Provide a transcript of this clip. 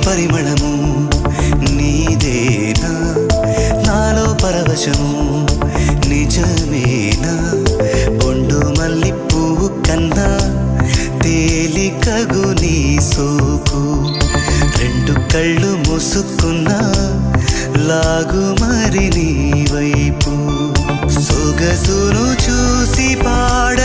పరిమళము నీదేనా నాలో పరవశము నిజమేనా బొండు మల్లి పువ్వు కన్నా తేలికగు నీ సోకు రెండు కళ్ళు మూసుకున్నా లాగు మరి నీ వైపు సొగసును చూసి పాడ